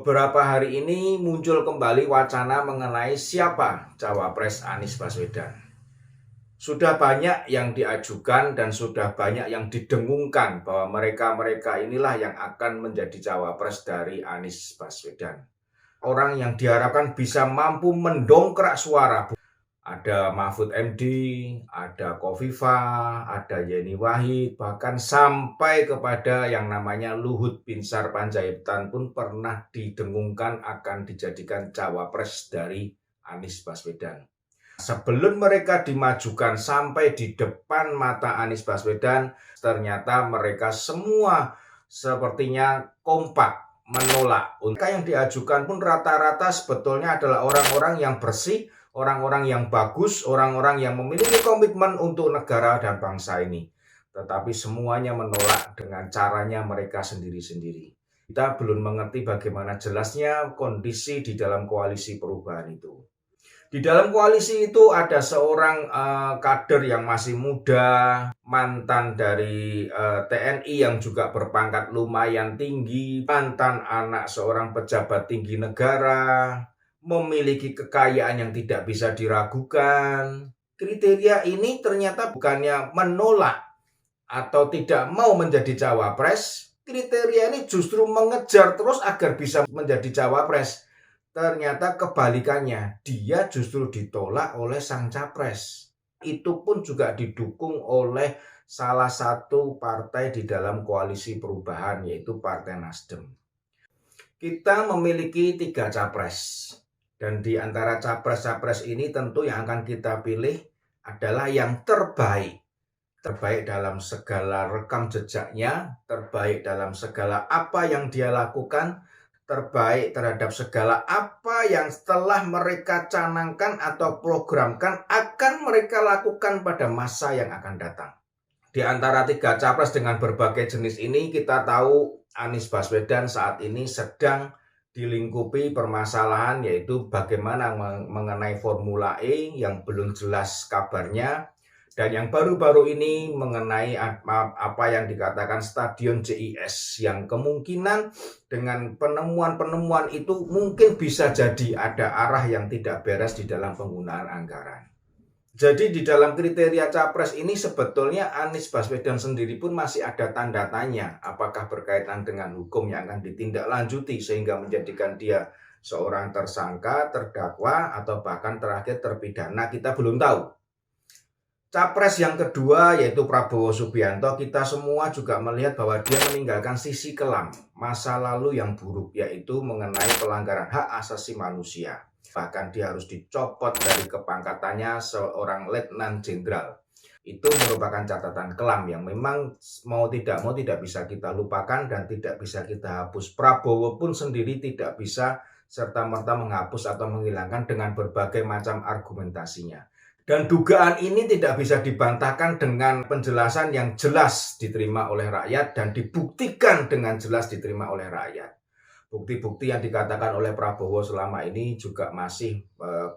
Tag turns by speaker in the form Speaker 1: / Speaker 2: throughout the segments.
Speaker 1: Beberapa hari ini muncul kembali wacana mengenai siapa cawapres Anies Baswedan. Sudah banyak yang diajukan dan sudah banyak yang didengungkan bahwa mereka inilah yang akan menjadi cawapres dari Anies Baswedan. Orang yang diharapkan bisa mampu mendongkrak suara. Ada Mahfud MD, ada Khofifah, ada Yeni Wahid, bahkan sampai kepada yang namanya Luhut Binsar Panjaitan pun pernah didengungkan akan dijadikan cawapres dari Anies Baswedan. Sebelum mereka dimajukan sampai di depan mata Anies Baswedan, ternyata mereka semua sepertinya kompak menolak. Mereka yang diajukan pun rata-rata sebetulnya adalah orang-orang yang bersih, orang-orang yang bagus, orang-orang yang memiliki komitmen untuk negara dan bangsa ini. Tetapi semuanya menolak dengan caranya mereka sendiri-sendiri. Kita belum mengerti bagaimana jelasnya kondisi di dalam koalisi perubahan itu. Di dalam koalisi itu ada seorang kader yang masih muda, mantan dari TNI yang juga berpangkat lumayan tinggi, mantan anak seorang pejabat tinggi negara, memiliki kekayaan yang tidak bisa diragukan. Kriteria ini ternyata bukannya menolak atau tidak mau menjadi cawapres, kriteria ini justru mengejar terus agar bisa menjadi cawapres. Ternyata kebalikannya, dia justru ditolak oleh sang capres. Itu pun juga didukung oleh salah satu partai di dalam koalisi perubahan, yaitu Partai Nasdem. Kita memiliki 3 capres. Dan di antara capres-capres ini tentu yang akan kita pilih adalah yang terbaik. Terbaik dalam segala rekam jejaknya, terbaik dalam segala apa yang dia lakukan, terbaik terhadap segala apa yang setelah mereka canangkan atau programkan akan mereka lakukan pada masa yang akan datang. Di antara 3 capres dengan berbagai jenis ini, kita tahu Anies Baswedan saat ini sedang dilingkupi permasalahan, yaitu bagaimana mengenai Formula E yang belum jelas kabarnya, dan yang baru-baru ini mengenai apa yang dikatakan Stadion JIS yang kemungkinan dengan penemuan-penemuan itu mungkin bisa jadi ada arah yang tidak beres di dalam penggunaan anggaran. Jadi di dalam kriteria capres ini sebetulnya Anies Baswedan sendiri pun masih ada tanda tanya apakah berkaitan dengan hukum yang akan ditindaklanjuti sehingga menjadikan dia seorang tersangka, terdakwa, atau bahkan terakhir terpidana, kita belum tahu. Capres yang kedua yaitu Prabowo Subianto, kita semua juga melihat bahwa dia meninggalkan sisi kelam masa lalu yang buruk, yaitu mengenai pelanggaran hak asasi manusia. Bahkan dia harus dicopot dari kepangkatannya seorang letnan jenderal. Itu merupakan catatan kelam yang memang mau tidak bisa kita lupakan dan tidak bisa kita hapus. Prabowo pun sendiri tidak bisa serta-merta menghapus atau menghilangkan dengan berbagai macam argumentasinya. Dan dugaan ini tidak bisa dibantahkan dengan penjelasan yang jelas diterima oleh rakyat dan dibuktikan dengan jelas diterima oleh rakyat. Bukti-bukti yang dikatakan oleh Prabowo selama ini juga masih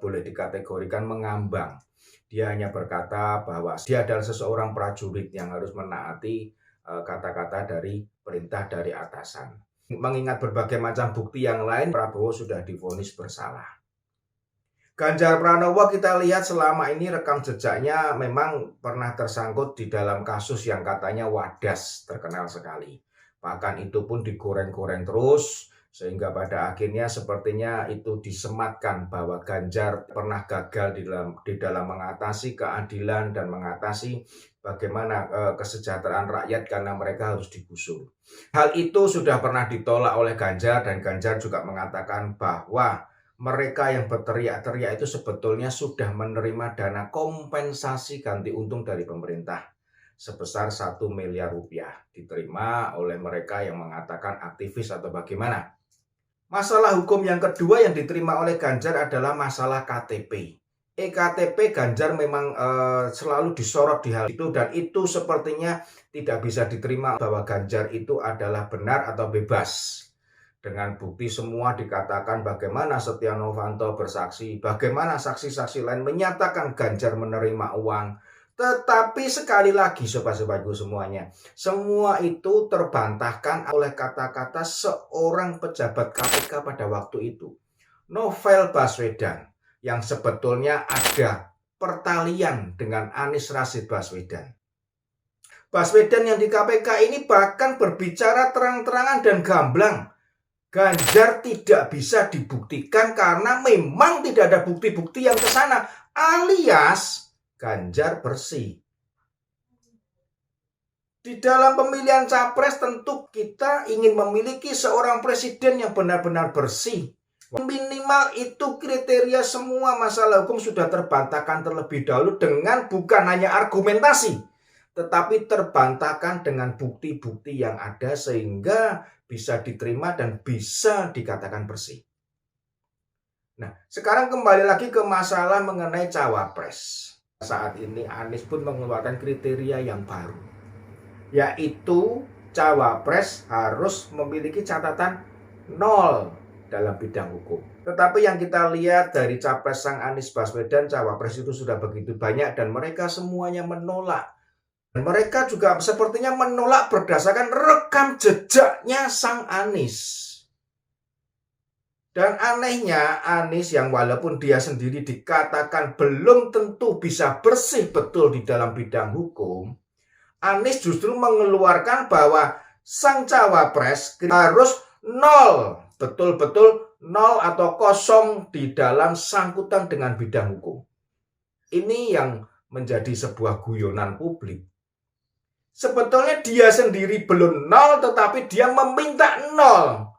Speaker 1: boleh dikategorikan mengambang. Dia hanya berkata bahwa dia adalah seseorang prajurit yang harus menaati kata-kata dari perintah dari atasan. Mengingat berbagai macam bukti yang lain, Prabowo sudah divonis bersalah. Ganjar Pranowo kita lihat selama ini rekam jejaknya memang pernah tersangkut di dalam kasus yang katanya wadas, terkenal sekali. Bahkan itu pun digoreng-goreng terus, sehingga pada akhirnya sepertinya itu disematkan bahwa Ganjar pernah gagal di dalam mengatasi keadilan dan mengatasi bagaimana kesejahteraan rakyat karena mereka harus digusur. Hal itu sudah pernah ditolak oleh Ganjar dan Ganjar juga mengatakan bahwa mereka yang berteriak-teriak itu sebetulnya sudah menerima dana kompensasi ganti untung dari pemerintah sebesar 1 miliar rupiah. Diterima oleh mereka yang mengatakan aktivis atau bagaimana. Masalah hukum yang kedua yang diterima oleh Ganjar adalah masalah KTP. EKTP Ganjar memang selalu disorot di hal itu dan itu sepertinya tidak bisa diterima bahwa Ganjar itu adalah benar atau bebas. Dengan bukti semua dikatakan bagaimana Setia Novanto bersaksi, bagaimana saksi-saksi lain menyatakan Ganjar menerima uang, Tetapi sekali lagi sobat-sobatku semuanya, semua itu terbantahkan oleh kata-kata seorang pejabat KPK pada waktu itu, Novel Baswedan, yang sebetulnya ada pertalian dengan Anies Rashid Baswedan. Baswedan yang di KPK ini bahkan berbicara terang-terangan dan gamblang. Ganjar tidak bisa dibuktikan karena memang tidak ada bukti-bukti yang ke sana, alias Ganjar bersih. Di dalam pemilihan capres tentu kita ingin memiliki seorang presiden yang benar-benar bersih. Minimal itu kriteria semua masalah hukum sudah terbantahkan terlebih dahulu dengan bukan hanya argumentasi, tetapi terbantahkan dengan bukti-bukti yang ada sehingga bisa diterima dan bisa dikatakan bersih. Nah, sekarang kembali lagi ke masalah mengenai cawapres. Saat ini Anies pun mengeluarkan kriteria yang baru, yaitu cawapres harus memiliki catatan 0 dalam bidang hukum. Tetapi yang kita lihat dari capres sang Anies Baswedan, cawapres itu sudah begitu banyak dan mereka semuanya menolak. Dan mereka juga sepertinya menolak berdasarkan rekam jejaknya sang Anies. Dan anehnya Anies yang walaupun dia sendiri dikatakan belum tentu bisa bersih betul di dalam bidang hukum, Anies justru mengeluarkan bahwa sang cawapres harus 0, betul-betul 0 atau kosong di dalam sangkutan dengan bidang hukum. Ini yang menjadi sebuah guyonan publik. Sebetulnya dia sendiri belum 0, tetapi dia meminta 0.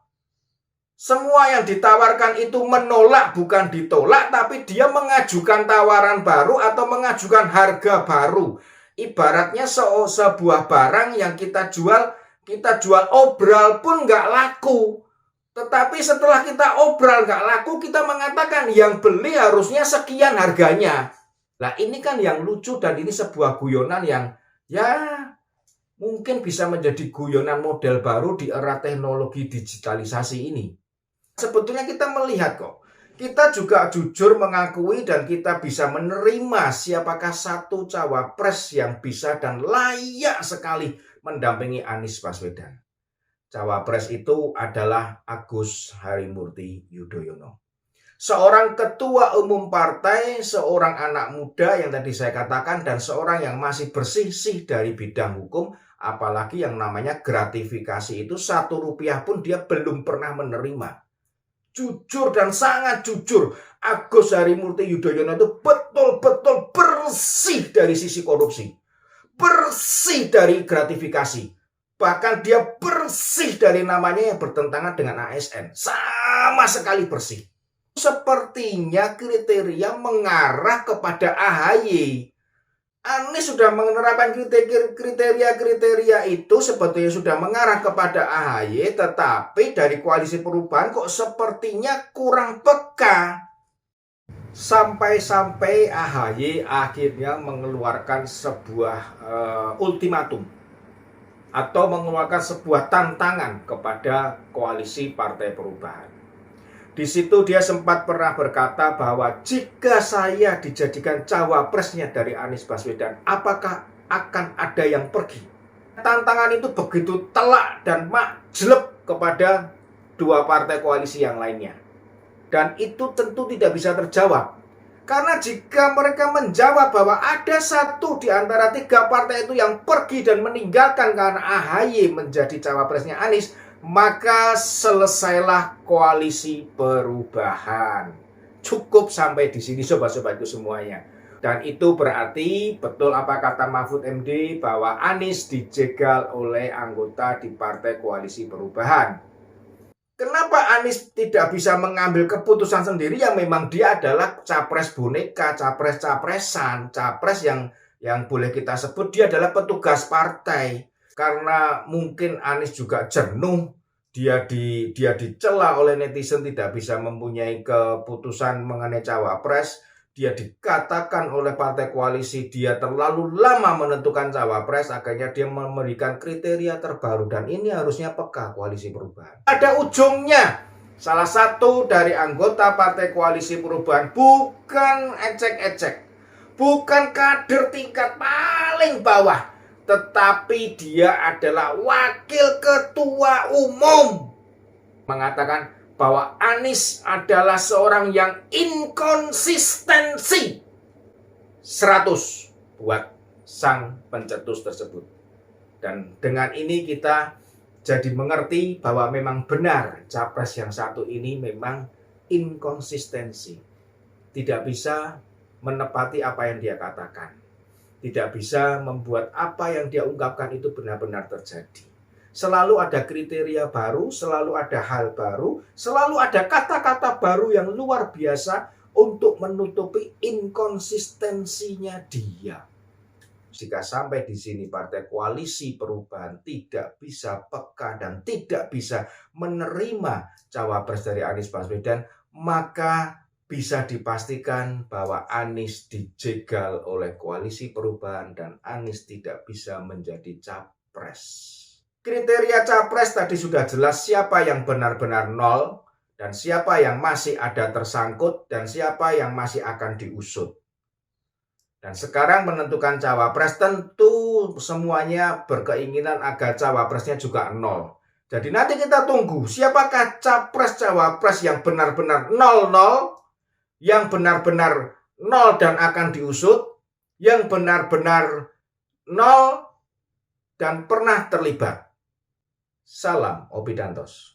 Speaker 1: Semua yang ditawarkan itu menolak, bukan ditolak, tapi dia mengajukan tawaran baru atau mengajukan harga baru. Ibaratnya sebuah barang yang kita jual obral pun nggak laku. Tetapi setelah kita obral nggak laku, kita mengatakan yang beli harusnya sekian harganya. Nah ini kan yang lucu dan ini sebuah guyonan yang ya mungkin bisa menjadi guyonan model baru di era teknologi digitalisasi ini. Sebetulnya kita melihat kok, kita juga jujur mengakui dan kita bisa menerima siapakah satu cawapres yang bisa dan layak sekali mendampingi Anies Baswedan. Cawapres itu adalah Agus Harimurti Yudhoyono. Seorang ketua umum partai, seorang anak muda yang tadi saya katakan, dan seorang yang masih bersih dari bidang hukum, apalagi yang namanya gratifikasi itu 1 rupiah pun dia belum pernah menerima. Jujur dan sangat jujur, Agus Harimurti Yudhoyono itu betul-betul bersih dari sisi korupsi, bersih dari gratifikasi, bahkan dia bersih dari namanya yang bertentangan dengan ASN, sama sekali bersih. Sepertinya kriteria mengarah kepada AHY. Anies sudah menerapkan kriteria itu sebetulnya sudah mengarah kepada AHY, tetapi dari Koalisi Perubahan kok sepertinya kurang peka. Sampai-sampai AHY akhirnya mengeluarkan sebuah ultimatum atau mengeluarkan sebuah tantangan kepada Koalisi Partai Perubahan. Di situ dia sempat pernah berkata bahwa jika saya dijadikan cawapresnya dari Anies Baswedan, apakah akan ada yang pergi? Tantangan itu begitu telak dan majleb kepada 2 partai koalisi yang lainnya. Dan itu tentu tidak bisa terjawab. Karena jika mereka menjawab bahwa ada 1 di antara 3 partai itu yang pergi dan meninggalkan karena AHY menjadi cawapresnya Anies, maka selesailah Koalisi Perubahan. Cukup sampai di sini sobat-sobatku semuanya. Dan itu berarti betul apa kata Mahfud MD bahwa Anies dijegal oleh anggota di Partai Koalisi Perubahan. Kenapa Anies tidak bisa mengambil keputusan sendiri yang memang dia adalah capres boneka, capres-capresan, capres yang boleh kita sebut dia adalah petugas partai. Karena mungkin Anies juga jenuh, dia dicela oleh netizen tidak bisa mempunyai keputusan mengenai cawapres, dia dikatakan oleh partai koalisi dia terlalu lama menentukan cawapres, akhirnya dia memberikan kriteria terbaru dan ini harusnya peka Koalisi Perubahan. Ada ujungnya, salah satu dari anggota partai Koalisi Perubahan bukan ecek-ecek, bukan kader tingkat paling bawah, tetapi dia adalah wakil ketua umum. Mengatakan bahwa Anies adalah seorang yang inkonsistensi 100 buat sang pencetus tersebut. Dan dengan ini kita jadi mengerti bahwa memang benar capres yang satu ini memang inkonsistensi. Tidak bisa menepati apa yang dia katakan. Tidak bisa membuat apa yang dia ungkapkan itu benar-benar terjadi. Selalu ada kriteria baru, selalu ada hal baru, selalu ada kata-kata baru yang luar biasa untuk menutupi inkonsistensinya dia. Jika sampai di sini Partai Koalisi Perubahan tidak bisa peka dan tidak bisa menerima cawapres dari Anies Baswedan, maka bisa dipastikan bahwa Anies dijegal oleh Koalisi Perubahan dan Anies tidak bisa menjadi capres. Kriteria capres tadi sudah jelas, siapa yang benar-benar nol dan siapa yang masih ada tersangkut dan siapa yang masih akan diusut. Dan sekarang menentukan cawapres tentu semuanya berkeinginan agar cawapresnya juga nol. Jadi nanti kita tunggu siapakah capres cawapres yang benar-benar nol, yang benar-benar nol dan akan diusut, yang benar-benar nol dan pernah terlibat. Salam Opidantos.